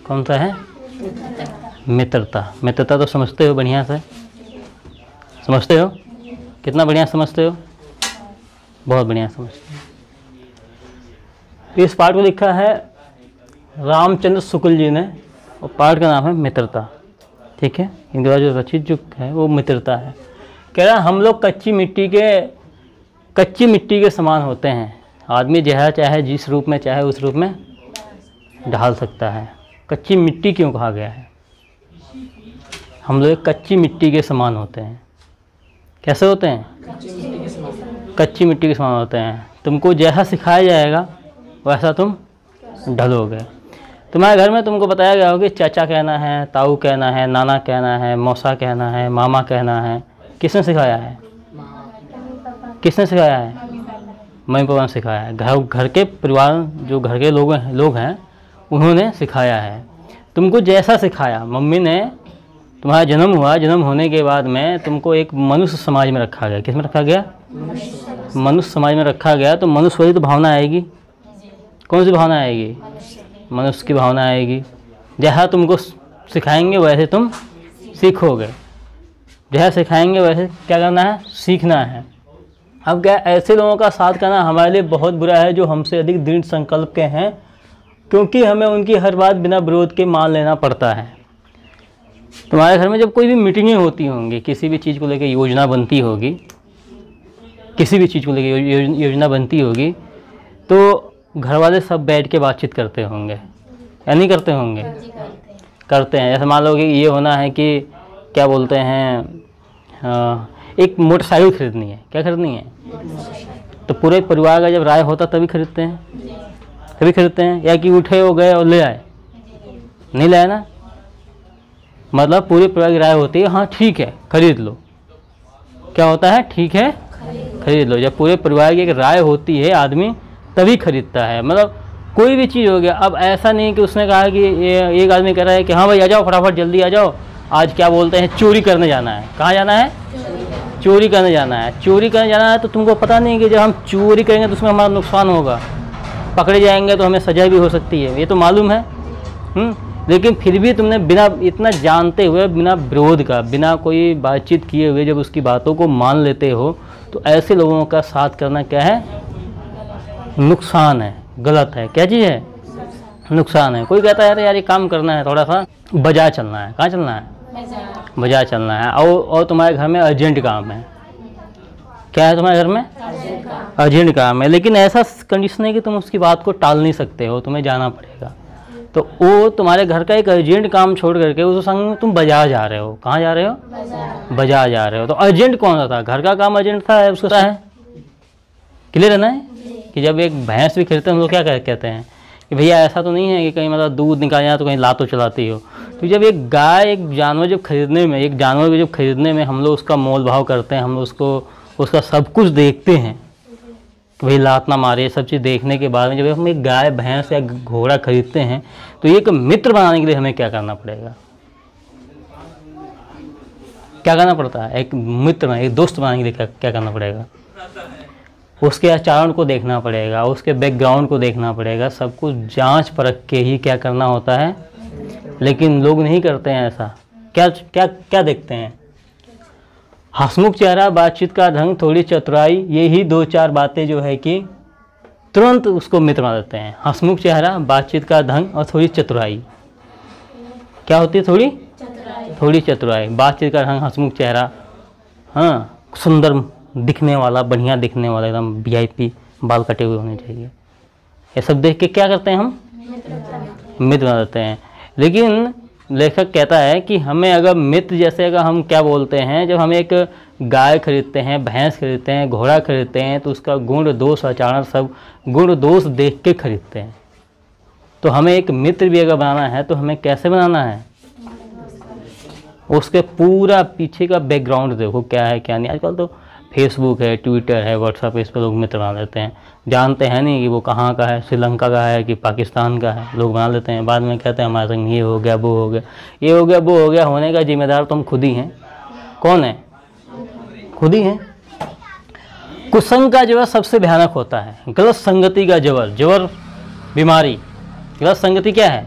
कौन सा है? मित्रता। मित्रता तो समझते हो बढ़िया से, समझते हो? कितना बढ़िया समझते हो? बहुत बढ़िया समझते हो। इस पाठ को लिखा है रामचंद्र शुक्ल जी ने और पाठ का नाम है मित्रता। ठीक है, इनके द्वारा जो रचित जो है वो मित्रता है। कह रहा हम लोग कच्ची मिट्टी के समान होते हैं। आदमी जहाँ चाहे जिस रूप में चाहे उस रूप में ढाल सकता है। कच्ची मिट्टी क्यों कहा गया है? हम लोग कच्ची मिट्टी के समान होते हैं। कैसे होते हैं? कच्ची मिट्टी के समान होते हैं। तुमको जैसा सिखाया जाएगा वैसा तुम ढलोगे। तुम्हारे घर में तुमको बताया गया होगा कि चाचा कहना है, ताऊ कहना है, नाना कहना है, मौसा कहना है, मामा कहना है। किसने सिखाया है? किसने सिखाया है? मम्मी पापा ने सिखाया है। घर के परिवार जो घर के लोग हैं उन्होंने सिखाया है। तुमको जैसा सिखाया, मम्मी ने, तुम्हारा जन्म हुआ, जन्म होने के बाद में तुमको एक मनुष्य समाज में रखा गया। किस में रखा गया? मनुष्य समाज में रखा गया। तो मनुष्य वाली तो भावना आएगी। कौन सी भावना आएगी? मनुष्य की भावना आएगी। जैसा तुमको सिखाएंगे वैसे तुम सीखोगे। जैसा सिखाएंगे वैसे क्या करना है? सीखना है। अब क्या ऐसे लोगों का साथ करना हमारे लिए बहुत बुरा है जो हमसे अधिक दृढ़ संकल्प के हैं, क्योंकि हमें उनकी हर बात बिना विरोध के मान लेना पड़ता है। तुम्हारे घर में जब कोई भी मीटिंगें होती होंगी, किसी भी चीज़ को लेकर योजना बनती होगी, किसी भी चीज़ को लेकर योजना बनती होगी, तो घर वाले सब बैठ के बातचीत करते होंगे या नहीं करते होंगे? करते हैं। जैसे मान लो कि ये होना है कि क्या बोलते हैं, एक मोटरसाइकिल खरीदनी है। क्या खरीदनी है? तो पूरे परिवार का जब राय होता तभी खरीदते हैं, तभी खरीदते हैं। या कि उठे हो गए और ले आए, नहीं लाए ना, मतलब पूरे परिवार की राय होती है, हाँ ठीक है खरीद लो। क्या होता है? ठीक है खरीद लो। जब पूरे परिवार की एक राय होती है आदमी तभी खरीदता है। मतलब कोई भी चीज़ हो गया। अब ऐसा नहीं कि उसने कहा कि एक आदमी कह रहा है कि हाँ भाई आ जाओ, फटाफट जल्दी आ जाओ, आज क्या बोलते हैं चोरी करने जाना है। कहाँ जाना है? चोरी करने जाना है। चोरी करने जाना है तो तुमको पता नहीं कि जब हम चोरी करेंगे तो उसमें हमारा नुकसान होगा, पकड़े जाएंगे तो हमें सजा भी हो सकती है, ये तो मालूम है। लेकिन फिर भी तुमने बिना इतना जानते हुए, बिना विरोध का, बिना कोई बातचीत किए हुए जब उसकी बातों को मान लेते हो, तो ऐसे लोगों का साथ करना क्या है? नुकसान है, गलत है। क्या चीज़ है? नुकसान है। कोई कहता है यार ये काम करना है, थोड़ा सा बाजार चलना है। कहाँ चलना है? बाजार चलना है। और तुम्हारे घर में अर्जेंट काम है। क्या है तुम्हारे घर में? अर्जेंट काम है। लेकिन ऐसा कंडीशन है कि तुम उसकी बात को टाल नहीं सकते हो, तुम्हें जाना पड़ेगा। तो वो तुम्हारे घर का एक अर्जेंट काम छोड़ करके उस संग में तुम बाजार जा रहे हो। कहाँ जा रहे हो? बाजार जा रहे हो। तो अर्जेंट कौन सा था? घर का काम अर्जेंट था, उसका है। क्लियर है ना? कि जब एक भैंस भी खरीदते हैं हम लोग क्या कहते हैं कि भैया ऐसा तो नहीं है कि कहीं मतलब दूध निकालना तो कहीं लातो चलाती हो। तो जब एक गाय, एक जानवर जब खरीदने में, एक जानवर को जब खरीदने में हम लोग उसका मोल भाव करते हैं, हम लोग उसको उसका सब कुछ देखते हैं कि भाई लात ना मारे, सब चीज़ देखने के बाद में जब हम एक गाय, भैंस या घोड़ा खरीदते हैं तो एक मित्र बनाने के लिए हमें क्या करना पड़ेगा? क्या करना पड़ता है? एक मित्र, एक दोस्त बनाने के लिए क्या करना पड़ेगा? उसके आचरण को देखना पड़ेगा, उसके बैकग्राउंड को देखना पड़ेगा, सब कुछ जांच परख के ही क्या करना होता है। लेकिन लोग नहीं करते हैं ऐसा। क्या क्या क्या देखते हैं? हंसमुख चेहरा, बातचीत का ढंग, थोड़ी चतुराई, यही दो चार बातें जो है कि तुरंत उसको मित्र बना देते हैं। हंसमुख चेहरा, बातचीत का ढंग और थोड़ी चतुराई। क्या होती है? थोड़ी चतुराई, बातचीत का ढंग, हंसमुख चेहरा, हाँ, सुंदर दिखने वाला, बढ़िया दिखने वाला, एकदम VIP, बाल कटे हुए होने चाहिए। ये सब देख के क्या करते हैं हम? मित्र बना देते हैं। लेकिन लेखक कहता है कि हमें अगर मित्र जैसे अगर हम क्या बोलते हैं, जब हम एक गाय खरीदते हैं, भैंस खरीदते हैं, घोड़ा खरीदते हैं, तो उसका गुण दोष, आचरण, सब गुण दोष देख के खरीदते हैं। तो हमें एक मित्र भी अगर बनाना है तो हमें कैसे बनाना है? उसके पूरा पीछे का बैकग्राउंड देखो, क्या है क्या नहीं। आजकल तो फेसबुक है, ट्विटर है, व्हाट्सएप, इस पर लोग मित्र बना लेते हैं। जानते हैं नहीं कि वो कहाँ का है, श्रीलंका का है कि पाकिस्तान का है, लोग बना लेते हैं। बाद में कहते हैं हमारे संग ये हो गया, वो हो गया, ये हो गया, वो हो गया। होने का जिम्मेदार तुम खुद ही हैं। कौन है? खुद ही हैं। कुसंग का जबर सबसे भयानक होता है। गलत संगति का जबर, जबर बीमारी। गलत संगति क्या है?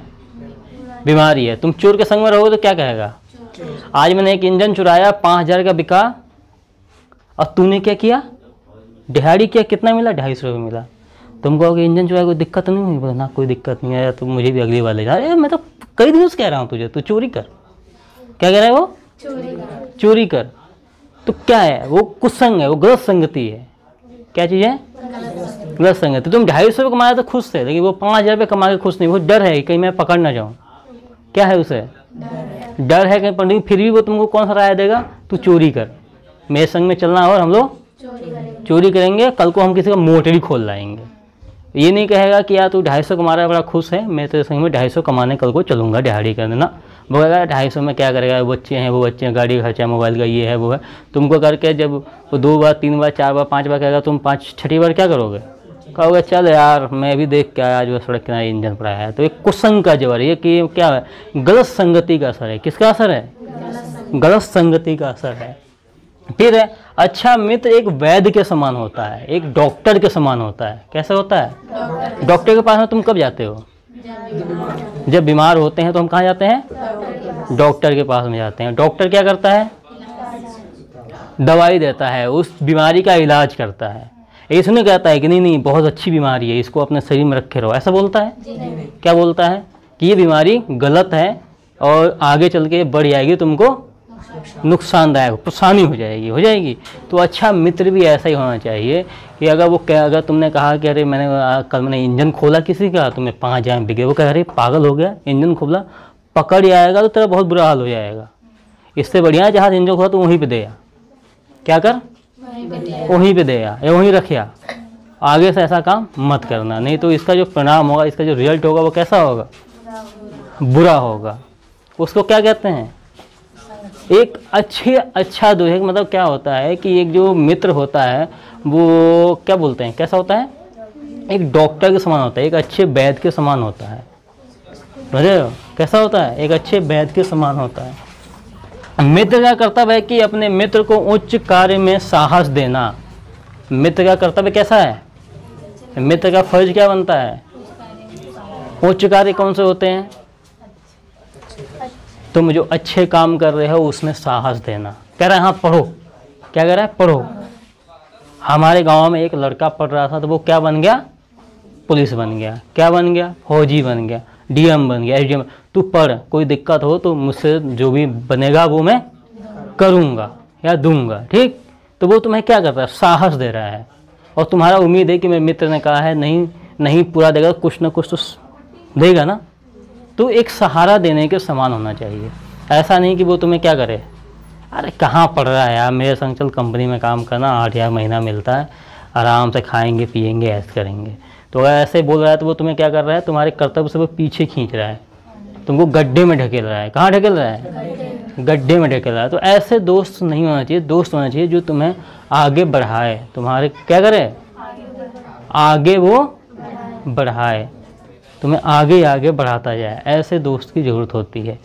बीमारी है। तुम चोर के संग में रहोगे तो क्या कहेगा? आज मैंने एक इंजन चुराया, 5,000 का बिका, और तूने क्या किया? दिहाड़ी किया, कितना मिला? 250 रुपये मिला। तुम कहोगे इंजन चुराया कोई दिक्कत नहीं हुई? ना कोई दिक्कत नहीं है, तो मुझे भी अगली बार ले जा। अरे मैं तो कई दिनों से कह रहा हूँ तुझे, तू चोरी कर। क्या कह रहा है वो? चोरी कर। तो क्या है वो? कुसंग है, वो गलत संगति है। क्या चीज़ है? गलत संगति। तुम 250 रुपये कमाया तो खुश थे, लेकिन वो 5,000 रुपये कमा के खुश नहीं। वो डर है कहीं मैं पकड़ ना जाऊँ। क्या है उसे? डर है कहीं पर, फिर भी वो तुमको कौन सा राय देगा? तू चोरी कर, मेरे संग में चलना और हम लोग चोरी करेंगे। कल को हम किसी का मोटरी खोल लाएंगे। ये नहीं कहेगा कि यार तू 250 कमा रहा है, बड़ा खुश है, मैं तेरे संग में 250 कमाने कल को चलूँगा दिहाड़ी करने ना। वो कहेगा 250 में क्या करेगा? बच्चे हैं, वो बच्चे हैं, गाड़ी का खर्चा, मोबाइल का ये है वो है। तुमको करके जब वो 2 बार 3 बार 4 बार 5 बार कहेगा, तुम 5-6 बार क्या करोगे? कहोगे चल यार मैं भी देख के आया, आज वो सड़क किनारे इंजन पड़ा है। तो एक कुसंग का जवर, ये कि क्या है? गलत संगति का असर है। किसका असर है? गलत संगति का असर है। फिर है, अच्छा मित्र एक वैद्य के समान होता है, एक डॉक्टर के समान होता है। कैसा होता है? डॉक्टर के पास में तुम कब जाते हो? जब बीमार होते हैं तो हम कहाँ जाते हैं? डॉक्टर के पास में जाते हैं। डॉक्टर क्या करता है? दवाई देता है, उस बीमारी का इलाज करता है। इसने कहता है कि नहीं नहीं बहुत अच्छी बीमारी है, इसको अपने शरीर में रखे रहो, ऐसा बोलता है? क्या बोलता है? कि ये बीमारी गलत है और आगे चल के बढ़ जाएगी, तुमको नुकसानदायक, परेशानी हो जाएगी। तो अच्छा मित्र भी ऐसा ही होना चाहिए कि अगर तुमने कहा कि अरे कल मैंने इंजन खोला किसी का, तुम्हें 5,000 बिके, वो कह अरे पागल हो गया, इंजन खोला, पकड़ जाएगा तो तेरा बहुत बुरा हाल हो जाएगा। इससे बढ़िया जहाँ इंजन खोला तो वहीं पे देगा। क्या कर? वहीं पे देगा या वहीं रखिया। आगे से ऐसा काम मत करना, नहीं तो इसका जो परिणाम होगा, इसका जो रिजल्ट होगा वो कैसा होगा? बुरा होगा। उसको क्या कहते हैं? एक अच्छा दोस्त। मतलब क्या होता है कि एक जो मित्र होता है वो क्या बोलते हैं, कैसा होता है? एक डॉक्टर के समान होता है, एक अच्छे वैद्य के समान होता है। समझ रहे हो? कैसा होता है? एक अच्छे वैद्य के समान होता है। मित्र का कर्तव्य है कि अपने मित्र को उच्च कार्य में साहस देना। मित्र का कर्तव्य कैसा है? मित्र का फर्ज क्या बनता है? उच्च कार्य कौन से होते हैं? तुम जो अच्छे काम कर रहे हो उसमें साहस देना। कह रहा है हाँ पढ़ो। क्या कह रहा है? पढ़ो। हमारे गांव में एक लड़का पढ़ रहा था तो वो क्या बन गया? पुलिस बन गया। क्या बन गया? फौजी बन गया, डीएम बन गया, एसडीएम। तू पढ़, कोई दिक्कत हो तो मुझसे जो भी बनेगा वो मैं करूँगा या दूंगा, ठीक? तो वो तुम्हें क्या कर रहा है? साहस दे रहा है। और तुम्हारा उम्मीद है कि मेरे मित्र ने कहा है नहीं पूरा देगा, कुछ ना कुछ तो देगा ना। तो एक सहारा देने के समान होना चाहिए। ऐसा नहीं कि वो तुम्हें क्या करे, अरे कहाँ पढ़ रहा है यार, मेरे संग चल कंपनी में काम करना, 8,000 महीना मिलता है, आराम से खाएंगे पिएंगे ऐसे करेंगे। तो अगर ऐसे बोल रहा है तो वो तुम्हें क्या कर रहा है? तुम्हारे कर्तव्य से वो पीछे खींच रहा है, तुमको गड्ढे में ढकेल रहा है। कहाँ ढकेल रहा है? गड्ढे में ढकेल रहा है। तो ऐसे दोस्त नहीं होना चाहिए। दोस्त होना चाहिए जो तुम्हें आगे बढ़ाए, तुम्हारे क्या करे? आगे वो बढ़ाए, तुम्हें आगे बढ़ाता जाए। ऐसे दोस्त की ज़रूरत होती है।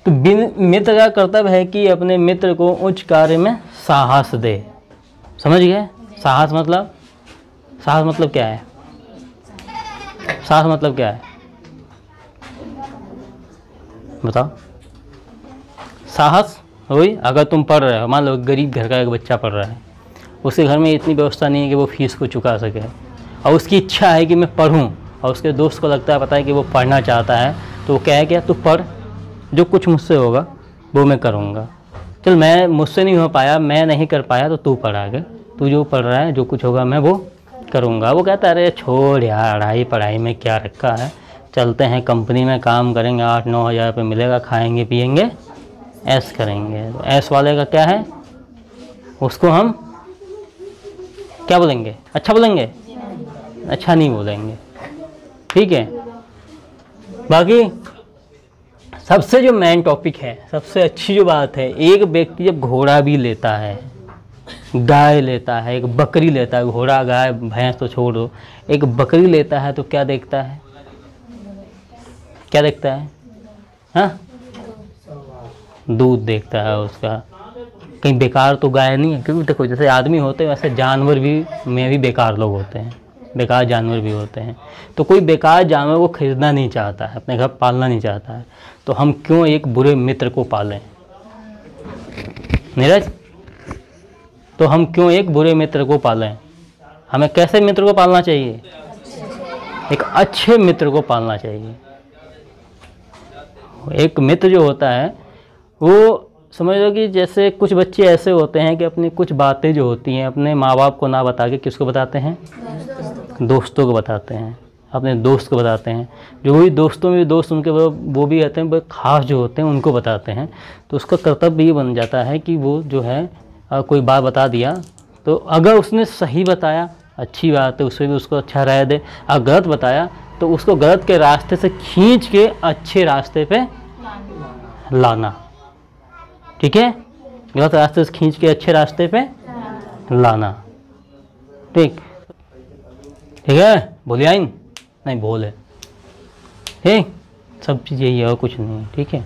तो मित्र का कर्तव्य है कि अपने मित्र को उच्च कार्य में साहस दे। समझ गए? साहस मतलब क्या है? साहस मतलब क्या है? बताओ। साहस वही, अगर तुम पढ़ रहे हो, मान लो गरीब घर का एक बच्चा पढ़ रहा है, उसके घर में इतनी व्यवस्था नहीं है कि वो फीस को चुका सके, और उसकी इच्छा है कि मैं पढ़ूं, और उसके दोस्त को लगता है पता है कि वो पढ़ना चाहता है, तो वो क्या है क्या? तू पढ़, जो कुछ मुझसे होगा वो मैं करूँगा। चल मुझसे नहीं हो पाया, मैं नहीं कर पाया, तो तू पढ़ आगे, तू जो पढ़ रहा है जो कुछ होगा मैं वो करूँगा। वो कहता है अरे छोड़ यार, पढ़ाई में क्या रखा है, चलते हैं कंपनी में काम करेंगे, 8-9 हज़ार रुपये मिलेगा, खाएंगे पिएंगे ऐश करेंगे। तो ऐश वाले का क्या है? उसको हम क्या बोलेंगे? अच्छा बोलेंगे? अच्छा नहीं बोलेंगे, ठीक है। बाकी सबसे जो मेन टॉपिक है, सबसे अच्छी जो बात है, एक व्यक्ति जब घोड़ा भी लेता है, गाय लेता है, एक बकरी लेता है, घोड़ा गाय भैंस तो छोड़ दो, एक बकरी लेता है तो क्या देखता है? क्या देखता है? हाँ, दूध देखता है उसका। कहीं बेकार तो गाय नहीं है, क्योंकि देखो जैसे आदमी होते हैं वैसे जानवर भी में भी बेकार लोग होते हैं, बेकार जानवर भी होते हैं। तो कोई बेकार जानवर को खरीदना नहीं चाहता है, अपने घर पालना नहीं चाहता है, तो हम क्यों एक बुरे मित्र को पालें? नीरज, तो हम क्यों एक बुरे मित्र को पालें? हमें कैसे मित्र को पालना चाहिए? एक अच्छे मित्र को पालना चाहिए। एक मित्र जो होता है वो समझ लो कि जैसे कुछ बच्चे ऐसे होते हैं कि अपनी कुछ बातें जो होती हैं अपने माँ बाप को ना बता के किसको बताते हैं? दोस्तों को बताते हैं, अपने दोस्त को बताते हैं। जो भी दोस्तों में भी दोस्त उनके वो भी रहते हैं, खास जो होते हैं उनको बताते हैं। तो उसका कर्तव्य ये बन जाता है कि वो जो है कोई बात बता दिया तो अगर उसने सही बताया अच्छी बात है, उसमें भी उसको अच्छा राय दे। अगर गलत बताया तो उसको गलत के रास्ते से खींच के अच्छे रास्ते पे लाना। ठीक है, गलत रास्ते से खींच के अच्छे रास्ते पे लाना। ठीक ठीक है, बोलिए नहीं बोले। ठीक, सब चीज़ यही है और कुछ नहीं। ठीक है।